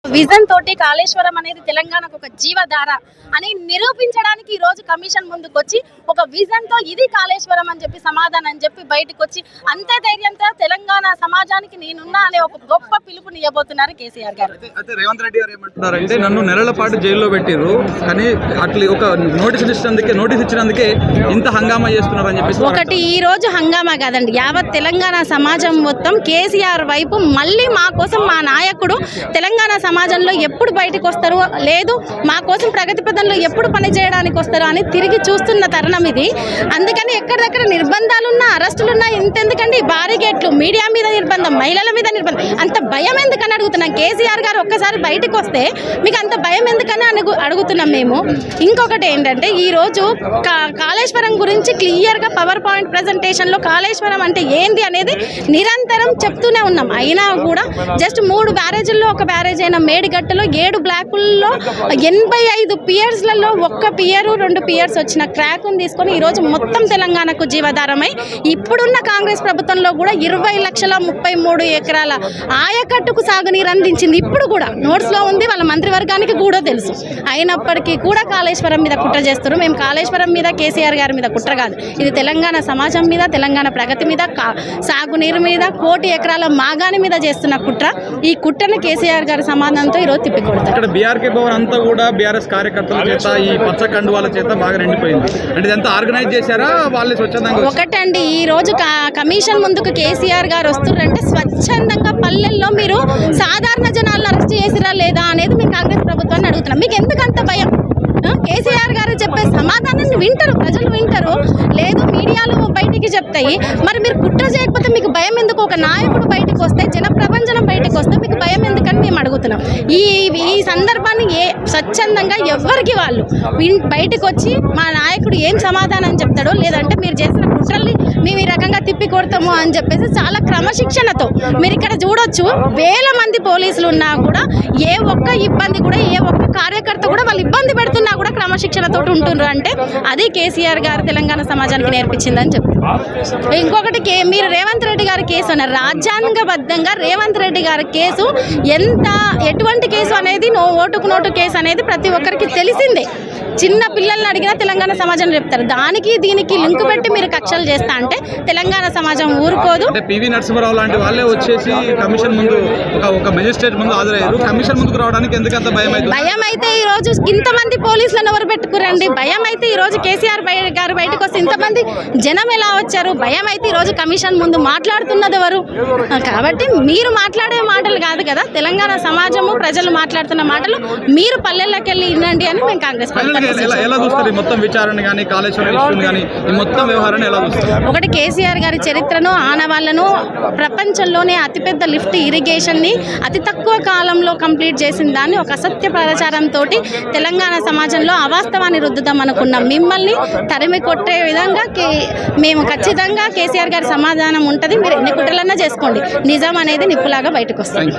Vision తోటి కాళేశ్వరం అనేది తెలంగాణకు ఒక జీవధార అని నిరూపించడానికి ఈ రోజు కమిషన్ ముందుకు వచ్చి ఒక విజన్ తో ఇది కాళేశ్వరం అని చెప్పి సమాధానం అని చెప్పి బయటకు వచ్చి అంతే ధైర్యంతో తెలంగాణ సమాజానికి నేనున్నా అనే ఒక గొప్ప పిలుపునియబోతున్నారు కేసీఆర్ గారు. అయితే రేవంత్ రెడ్డి గారు ఏమంటున్నారంటే నన్ను నెలల పాటు జైల్లో పెట్టిర్రు కానీ అట్లా ఒక నోటీస్ ఇచ్చినందుకే ఇంత హంగామా చేస్తున్నారు అని చెప్పి ఒకటి ఈ రోజు హంగామా కాదండి, యావత్ తెలంగాణ సమాజం మొత్తం కేసీఆర్ వైపు మళ్ళీ మా కోసం మా నాయకుడు తెలంగాణ సమాజంలో ఎప్పుడు బయటకు వస్తారు, లేదు మా కోసం ప్రగతి పదంలో ఎప్పుడు పని చేయడానికి వస్తారు అని తిరిగి చూస్తున్న తరుణం ఇది. అందుకని ఎక్కడిదక్కడ నిర్బంధాలున్నా అరెస్టులున్నా ఇంతెందుకండి, భారీ గేట్లు, మీడియా మీద నిర్బంధం, మహిళల మీద నిర్బంధం, అంత భయం ఎందుకని అడుగుతున్నాం. కేసీఆర్ గారు ఒక్కసారి బయటకు వస్తే మీకు అంత భయం ఎందుకని అడుగుతున్నాం మేము. ఇంకొకటి ఏంటంటే ఈరోజు కాళేశ్వరం గురించి క్లియర్గా పవర్ పాయింట్ ప్రజెంటేషన్లో కాళేశ్వరం అంటే ఏంది అనేది నిరంతరం చెప్తూనే ఉన్నాం. అయినా కూడా జస్ట్ 3 బ్యారేజీల్లో ఒక బ్యారేజ్ అయిన మేడిగట్టులో 7 బ్లాకుల్లో 85 పియర్స్లలో 1 పియర్ 2 పియర్స్ వచ్చిన క్రాక్ను తీసుకొని ఈరోజు మొత్తం తెలంగాణకు జీవధారమై ఇప్పుడున్న కాంగ్రెస్ ప్రభుత్వంలో కూడా 20,33 ఎకరాల ఆయకట్టుకు సాగునీరు అందించింది. ఇప్పుడు కూడా నోట్స్లో ఉంది, వాళ్ళ మంత్రివర్గానికి కూడా తెలుసు. అయినప్పటికీ కూడా కాళేశ్వరం మీద కుట్ర చేస్తారు. మేము కాళేశ్వరం మీద కేసీఆర్ గారి మీద కుట్ర కాదు, ఇది తెలంగాణ సమాజం మీద, తెలంగాణ ప్రగతి మీద, సాగునీరు మీద, 1 కోటి ఎకరాల మాగాని మీద చేస్తున్న కుట్ర. ఈ కుట్రను కేసీఆర్ గారి సమాధానంతో ఈరోజు తిప్పికొడతారు. ఇక్కడ బీఆర్కే భవన్ అంతా కూడా బీఆర్ఎస్ కార్యకర్తల చేత ఈ పచ్చ కండువాల చేత బాగా నిండిపోయింది. అంటే ఇదంతా ఆర్గనైజ్ చేశారా వాళ్ళే స్వచ్ఛందంగా? ఒకటండి, ఈ రోజు కమిషన్ ముందుకు కేసీఆర్ గారు వస్తున్నారంటే స్వచ్ఛందంగా పల్లెల్లో మీరు సాధారణ జనాలను అరెస్ట్ చేసిరా లేదా అనేది మీ కాంగ్రెస్ ప్రభుత్వాన్ని అడుగుతున్నాం. మీకు ఎందుకంత భయం? కేసీఆర్ గారు చెప్పే సమాధానాన్ని వింటారు, ప్రజలు వింటారు, లేదు మీడియాలు బయటికి చెప్తాయి. మరి మీరు కుట్ర చేయకపోతే మీకు భయం ఎందుకు? ఒక నాయకుడు బయటకు వస్తే, జన ప్రభంజనం బయటకు వస్తే మీకు భయం ఎందుకని మేము అడుగుతున్నాం. ఈ సందర్భాన్ని స్వచ్ఛందంగా ఎవరికి వాళ్ళు బయటకు వచ్చి మా నాయకుడు ఏం సమాధానం చెప్తాడో, లేదంటే మీరు చేసిన కుట్రల్ని మేము ఈ రకంగా తిప్పి కొడతాము అని చెప్పేసి చాలా క్రమశిక్షణతో మీరు ఇక్కడ చూడొచ్చు. వేల మంది పోలీసులు ఉన్నా కూడా ఏ ఒక్క ఇబ్బంది కూడా, ఏ ఒక్క కార్యకర్త కూడా వాళ్ళు ఇబ్బంది పెడుతున్నా కూడా క్రమశిక్షణతో ఉంటున్నారు. అంటే అది కేసీఆర్ గారు తెలంగాణ సమాజానికి నేర్పించిందని చెప్తారు. ఇంకొకటి, మీరు రేవంత్ రెడ్డి గారి కేసు అన్నారు. రాజ్యాంగబద్ధంగా రేవంత్ రెడ్డి గారి కేసు ఎటువంటి కేసు అనేది ఓటుకు నోటు కేసు అనేది ప్రతి ఒక్కరికి తెలిసిందే. చిన్న పిల్లల్ని అడిగినా తెలంగాణ సమాజం చెప్తారు. దానికి దీనికి లింక్ పెట్టి మీరు కక్షలు చేస్తా అంటే తెలంగాణ సమాజం ఊరుకోదు. పివి నరసింహారావు లాంటి వాళ్ళే వచ్చేసి కమిషన్ ముందు ఒక మెజిస్ట్రేట్ ముందు హాజరయ్యారు. కమిషన్ ముందుకు రావడానికి ఎందుకంత భయం అయితే? భయం అయితే ఈ రోజు ఇంతమంది పోలీసులను ఎవరు పెట్టుకురండి? భయం అయితే ఈ రోజు కేసీఆర్ గారు బయటకు వస్తే ఇంతమంది జనం ఎలా వచ్చారు? భయం అయితే ఈ రోజు కమిషన్ ముందు మాట్లాడుతున్నది ఎవరు? కాబట్టి మీరు మాట్లాడే మాటలు కాదు కదా, తెలంగాణ సమాజము ప్రజలు మాట్లాడుతున్న మాటలు మీరు పల్లెల్లోకి వెళ్ళి వినండి అని మేము కాంగ్రెస్ ఎలా చూస్తారు? మొత్తం విచారణ కానీ కాళేశ్వరం ఇష్యూని కానీ ఈ మొత్తం వ్యవహారాన్ని ఎలా చూస్తారు? ఒకటి, కేసీఆర్ గారి చరిత్రను, ఆనవాళ్లను, ప్రపంచంలోనే అతిపెద్ద లిఫ్ట్ ఇరిగేషన్ని అతి తక్కువ కాలంలో కంప్లీట్ చేసిన దాన్ని ఒక అసత్య ప్రచారంతో తెలంగాణ సమాజంలో అవాస్తవాన్ని రుద్దుదాం అనుకున్నాం. మిమ్మల్ని తరిమి కొట్టే విధంగా మేము ఖచ్చితంగా కేసీఆర్ గారి సమాధానం ఉంటుంది. మీరు ఎన్ని కుట్రలన్నా చేసుకోండి, నిజం అనేది నిప్పులాగా బయటకు వస్తుంది.